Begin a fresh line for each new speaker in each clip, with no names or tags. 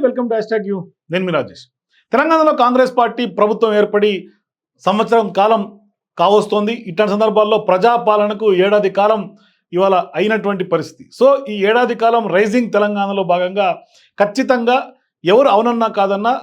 Welcome to you. నేను మీ రాజేష్. తెలంగాణలో Congress party ప్రభుత్వం ఏర్పడి సంవత్సరం కాలం కావస్తోంది. ఇట్లాంటి సందర్భాల్లో ప్రజాపాలనకు ఏడాది కాలం ఇవాళ అయినటువంటి పరిస్థితి. సో ఈ ఏడాది కాలం రైజింగ్ తెలంగాణలో భాగంగా ఖచ్చితంగా ఎవరు అవునన్నా కాదన్నా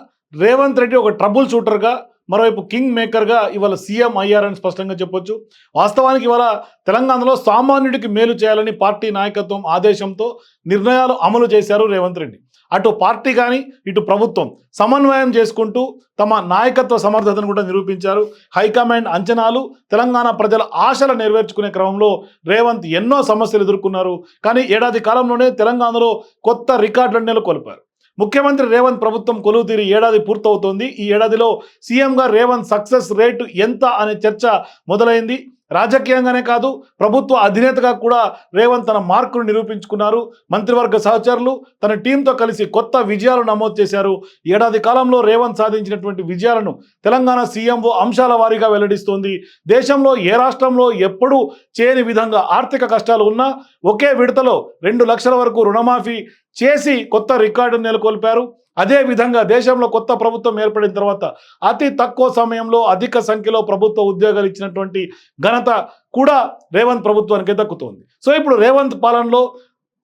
రేవంత్ రెడ్డి ఒక ట్రబుల్ షూటర్గా, మరోవైపు కింగ్ మేకర్గా ఇవాళ సీఎం అయ్యారని స్పష్టంగా చెప్పొచ్చు. వాస్తవానికి ఇవాళ తెలంగాణలో సామాన్యుడికి మేలు చేయాలని పార్టీ నాయకత్వం ఆదేశంతో నిర్ణయాలు అమలు చేశారు రేవంత్ రెడ్డి. అటు పార్టీ కానీ ఇటు ప్రభుత్వం సమన్వయం చేసుకుంటూ తమ నాయకత్వ సమర్థతను కూడా నిరూపించారు. హైకమాండ్ అంచనాలు, తెలంగాణ ప్రజల ఆశలు నెరవేర్చుకునే క్రమంలో రేవంత్ ఎన్నో సమస్యలు ఎదుర్కొన్నారు. కానీ ఏడాది కాలంలోనే తెలంగాణలో కొత్త రికార్డులను నెలకొల్పారు. ముఖ్యమంత్రి రేవంత్ ప్రభుత్వం కొలువు తీరి ఏడాది పూర్తవుతోంది. ఈ ఏడాదిలో సీఎంగా రేవంత్ సక్సెస్ రేటు ఎంత అనే చర్చ మొదలైంది. రాజకీయంగానే కాదు, ప్రభుత్వ అధినేతగా కూడా రేవంత్ తన మార్కును నిరూపించుకున్నారు. మంత్రివర్గ సహచరులు తన టీంతో కలిసి కొత్త విజయాలు నమోదు చేశారు. ఏడాది కాలంలో రేవంత్ సాధించినటువంటి విజయాలను తెలంగాణ సీఎంఓ అంశాల వారీగా వెల్లడిస్తోంది. దేశంలో ఏ రాష్ట్రంలో ఎప్పుడూ చేయని విధంగా ఆర్థిక కష్టాలు ఉన్నా ఒకే విడతలో 2 లక్షల వరకు రుణమాఫీ చేసి కొత్త రికార్డును నెలకొల్పారు. అదేవిధంగా దేశంలో కొత్త ప్రభుత్వం ఏర్పడిన తర్వాత అతి తక్కువ సమయంలో అధిక సంఖ్యలో ప్రభుత్వ ఉద్యోగాలు ఇచ్చినటువంటి ఘనత కూడా రేవంత్ ప్రభుత్వానికి దక్కుతోంది. సో ఇప్పుడు రేవంత్ పాలనలో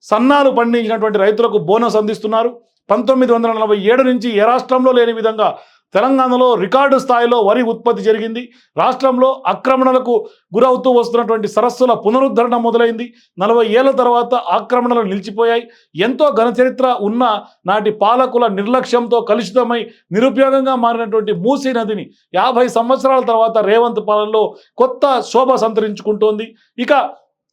సన్నాలు పండించినటువంటి రైతులకు బోనస్ అందిస్తున్నారు. 1947 నుంచి ఏ రాష్ట్రంలో లేని విధంగా తెలంగాణలో రికార్డు స్థాయిలో వరి ఉత్పత్తి జరిగింది. రాష్ట్రంలో ఆక్రమణలకు గురవుతూ వస్తున్నటువంటి సరస్సుల పునరుద్ధరణ మొదలైంది. 40 ఏళ్ల తర్వాత ఆక్రమణలు నిలిచిపోయాయి. ఎంతో ఘనచరిత్ర ఉన్న నాటి పాలకుల నిర్లక్ష్యంతో కలుషితమై నిరుపయోగంగా మారినటువంటి మూసీ నదిని 50 సంవత్సరాల తర్వాత రేవంత్ పాలనలో కొత్త శోభ సంతరించుకుంటోంది. ఇక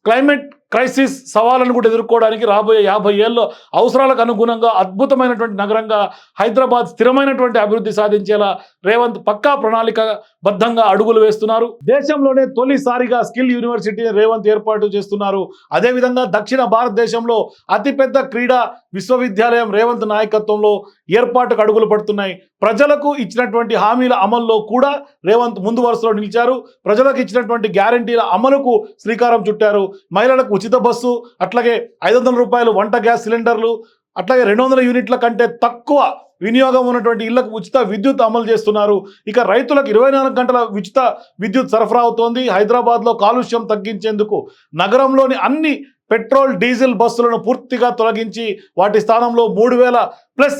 క్లైమేట్ క్రైసిస్ సవాళ్ళను కూడా ఎదుర్కోవడానికి రాబోయే 50 ఏళ్ళలో అవసరాలకు అనుగుణంగా అద్భుతమైనటువంటి నగరంగా హైదరాబాద్ స్థిరమైనటువంటి అభివృద్ధి సాధించేలా రేవంత్ పక్కా ప్రణాళికబద్ధంగా అడుగులు వేస్తున్నారు. దేశంలోనే తొలిసారిగా స్కిల్ యూనివర్సిటీని రేవంత్ ఏర్పాటు చేస్తున్నారు. అదేవిధంగా దక్షిణ భారతదేశంలో అతిపెద్ద క్రీడా విశ్వవిద్యాలయం రేవంత్ నాయకత్వంలో ఏర్పాటుకు అడుగులు పడుతున్నాయి. ప్రజలకు ఇచ్చినటువంటి హామీల అమల్లో కూడా రేవంత్ ముందు వరుసలో నిలిచారు. ప్రజలకు ఇచ్చినటువంటి గ్యారంటీల అమలుకు శ్రీకారం చుట్టారు. మహిళలకు ఉచిత బస్సు, అట్లాగే 500 రూపాయలు వంట గ్యాస్ సిలిండర్లు, అట్లాగే 200 యూనిట్ల కంటే తక్కువ వినియోగం ఉన్నటువంటి ఇళ్లకు ఉచిత విద్యుత్ అమలు చేస్తున్నారు. ఇక రైతులకు 24 గంటల ఉచిత విద్యుత్ సరఫరా అవుతోంది. హైదరాబాద్లో కాలుష్యం తగ్గించేందుకు నగరంలోని అన్ని పెట్రోల్ డీజిల్ బస్సులను పూర్తిగా తొలగించి వాటి స్థానంలో 3000+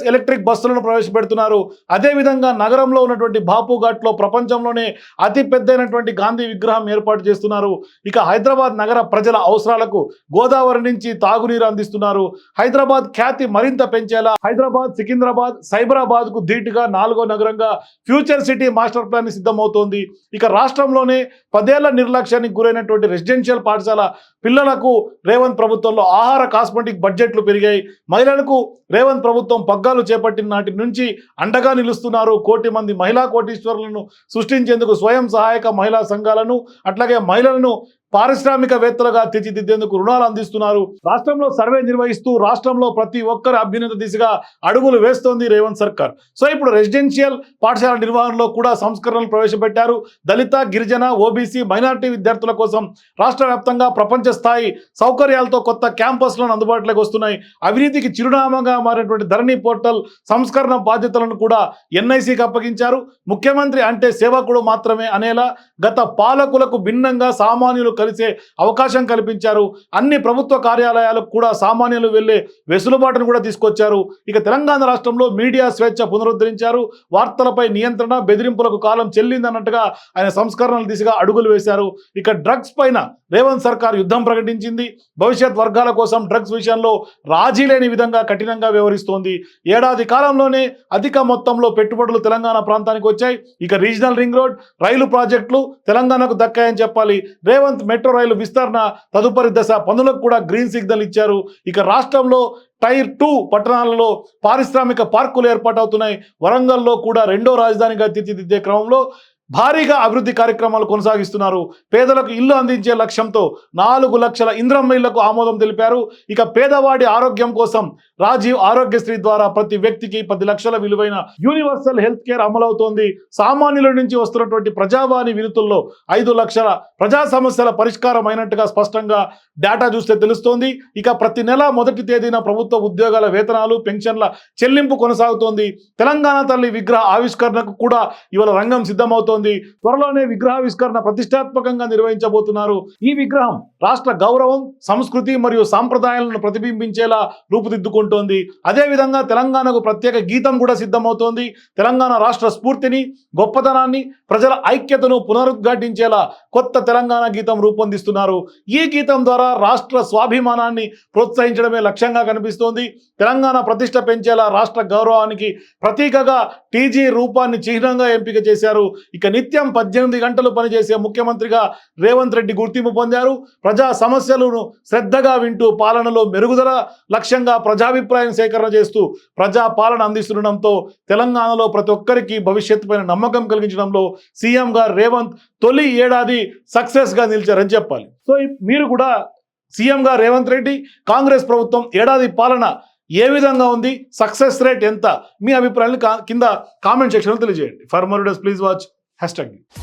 ఎలక్ట్రిక్ బస్సులను ప్రవేశపెడుతున్నారు. అదేవిధంగా నగరంలో ఉన్నటువంటి బాపుఘాట్లో ప్రపంచంలోనే అతి పెద్దైనటువంటి గాంధీ విగ్రహం ఏర్పాటు చేస్తున్నారు. ఇక హైదరాబాద్ నగర ప్రజల అవసరాలకు గోదావరి నుంచి తాగునీరు అందిస్తున్నారు. హైదరాబాద్ ఖ్యాతి మరింత పెంచేలా హైదరాబాద్, సికింద్రాబాద్, సైబరాబాద్కు ధీటుగా 4వ నగరంగా ఫ్యూచర్ సిటీ మాస్టర్ ప్లాన్ సిద్ధమవుతోంది. ఇక రాష్ట్రంలోనే 10 ఏళ్ల నిర్లక్ష్యానికి గురైనటువంటి రెసిడెన్షియల్ పాఠశాల పిల్లలకు రేవంత్ ప్రభుత్వంలో ఆహార కాస్మెటిక్ బడ్జెట్లు పెరిగాయి. మహిళలకు రేవంత్ ప్రభుత్వం పగ్గాలు చేపట్టిన నాటి నుంచి అండగా నిలుస్తున్నారు. 1 కోటి మంది మహిళా కోటీశ్వరులను సృష్టించేందుకు స్వయం సహాయక మహిళా సంఘాలను, అట్లాగే మహిళలను పారిశ్రామికవేత్తలుగా తీర్చిదిద్దేందుకు రుణాలు అందిస్తున్నారు. రాష్ట్రంలో సర్వే నిర్వహిస్తూ రాష్ట్రంలో ప్రతి ఒక్కరి అభ్యున్నత దిశగా అడుగులు వేస్తోంది రేవంత్ సర్కార్. సో ఇప్పుడు రెసిడెన్షియల్ పాఠశాల నిర్వహణలో కూడా సంస్కరణలు ప్రవేశపెట్టారు. దళిత, గిరిజన, ఓబీసీ, మైనారిటీ విద్యార్థుల కోసం రాష్ట్ర వ్యాప్తంగా ప్రపంచ స్థాయి సౌకర్యాలతో కొత్త క్యాంపస్లను అందుబాటులోకి వస్తున్నాయి. అవినీతికి చిరునామాగా మారినటువంటి ధరణి పోర్టల్ సంస్కరణ బాధ్యతలను కూడా ఎన్ఐసికి అప్పగించారు. ముఖ్యమంత్రి అంటే సేవకుడు మాత్రమే అనేలా గత పాలకులకు భిన్నంగా సామాన్యులు కలిసే అవకాశం కల్పించారు. అన్ని ప్రభుత్వ కార్యాలయాలకు కూడా సామాన్యులు వెళ్లే వెసులుబాటును కూడా తీసుకొచ్చారు. ఇక తెలంగాణ రాష్ట్రంలో మీడియా స్వేచ్ఛ పునరుద్ధరించారు. వార్తలపై నియంత్రణ, బెదిరింపులకు కాలం చెల్లిందన్నట్టుగా ఆయన సంస్కరణల దిశగా అడుగులు వేశారు. ఇక డ్రగ్స్ పైన రేవంత్ సర్కార్ యుద్ధం ప్రకటించింది. భవిష్యత్ వర్గాల కోసం డ్రగ్స్ విషయంలో రాజీ లేని విధంగా కఠినంగా వ్యవహరిస్తోంది. ఏడాది కాలంలోనే అధిక మొత్తంలో పెట్టుబడులు తెలంగాణ ప్రాంతానికి వచ్చాయి. ఇక రీజనల్ రింగ్ రోడ్, రైలు ప్రాజెక్టులు తెలంగాణకు దక్కాయని చెప్పాలి. రేవంత్ మెట్రో రైలు విస్తరణ తదుపరి దశ పనులకు కూడా గ్రీన్ సిగ్నల్ ఇచ్చారు. ఇక రాష్ట్రంలో టైర్ 2 పట్టణాలలో పారిశ్రామిక పార్కులు ఏర్పాటవుతున్నాయి. వరంగల్లో కూడా 2వ రాజధానిగా తీర్చిదిద్దే క్రమంలో భారీగా అభివృద్ధి కార్యక్రమాలు కొనసాగిస్తున్నారు. పేదలకు ఇల్లు అందించే లక్ష్యంతో 4 లక్షల ఇంద్రమ్మ ఇళ్లకు ఆమోదం తెలిపారు. ఇక పేదవాడి ఆరోగ్యం కోసం రాజీవ్ ఆరోగ్యశ్రీ ద్వారా ప్రతి వ్యక్తికి 10 లక్షల విలువైన యూనివర్సల్ హెల్త్ కేర్ అమలవుతోంది. సామాన్యుల నుంచి వస్తున్నటువంటి ప్రజావాణి వినతుల్లో 5 లక్షల ప్రజా సమస్యల పరిష్కారం అయినట్టుగా స్పష్టంగా డేటా చూస్తే తెలుస్తోంది. ఇక ప్రతి నెల మొదటి తేదీన ప్రభుత్వ ఉద్యోగాల వేతనాలు పెన్షన్ల చెల్లింపు కొనసాగుతోంది. తెలంగాణ తల్లి విగ్రహ ఆవిష్కరణకు కూడా ఇవాళ రంగం సిద్ధమవుతోంది. త్వరలోనే విగ్రహావిష్కరణ ప్రతిష్టాత్మకంగా నిర్వహించబోతున్నారు. ఈ విగ్రహం రాష్ట్ర గౌరవం, సంస్కృతి మరియు సాంప్రదాయాలను ప్రతిబింబించేలా రూపుదిద్దుకుంటోంది. అదేవిధంగా తెలంగాణకు ప్రత్యేక గీతం కూడా సిద్ధమవుతోంది. తెలంగాణ రాష్ట్ర స్ఫూర్తిని, గొప్పతనాన్ని, ప్రజల ఐక్యతను పునరుద్ఘాటించేలా కొత్త తెలంగాణ గీతం రూపొందిస్తున్నారు. ఈ గీతం ద్వారా రాష్ట్ర స్వాభిమానాన్ని ప్రోత్సహించడమే లక్ష్యంగా కనిపిస్తోంది. తెలంగాణ ప్రతిష్ట పెంచేలా రాష్ట్ర గౌరవానికి ప్రతీకగా టీజీ రూపాన్ని చిహ్నంగా ఎంపిక చేశారు. ఇక నిత్యం 18 గంటలు పనిచేసే ముఖ్యమంత్రిగా రేవంత్ రెడ్డి గుర్తింపు పొందారు. ప్రజా సమస్యలను శ్రద్ధగా వింటూ పాలనలో మెరుగుదల లక్ష్యంగా ప్రజాభిప్రాయం సేకరణ చేస్తూ ప్రజా పాలన అందిస్తుండడంతో తెలంగాణలో ప్రతి ఒక్కరికి భవిష్యత్తు పైన నమ్మకం కలిగించడంలో సీఎం గారు రేవంత్ తొలి ఏడాది సక్సెస్గా నిలిచారని చెప్పాలి. సో మీరు కూడా సీఎం గారు రేవంత్ రెడ్డి, కాంగ్రెస్ ప్రభుత్వం ఏడాది పాలన ఏ విధంగా ఉంది, సక్సెస్ రేట్ ఎంత, మీ అభిప్రాయాన్ని కింద కామెంట్ సెక్షన్లో తెలియజేయండి. For more videos please watch #.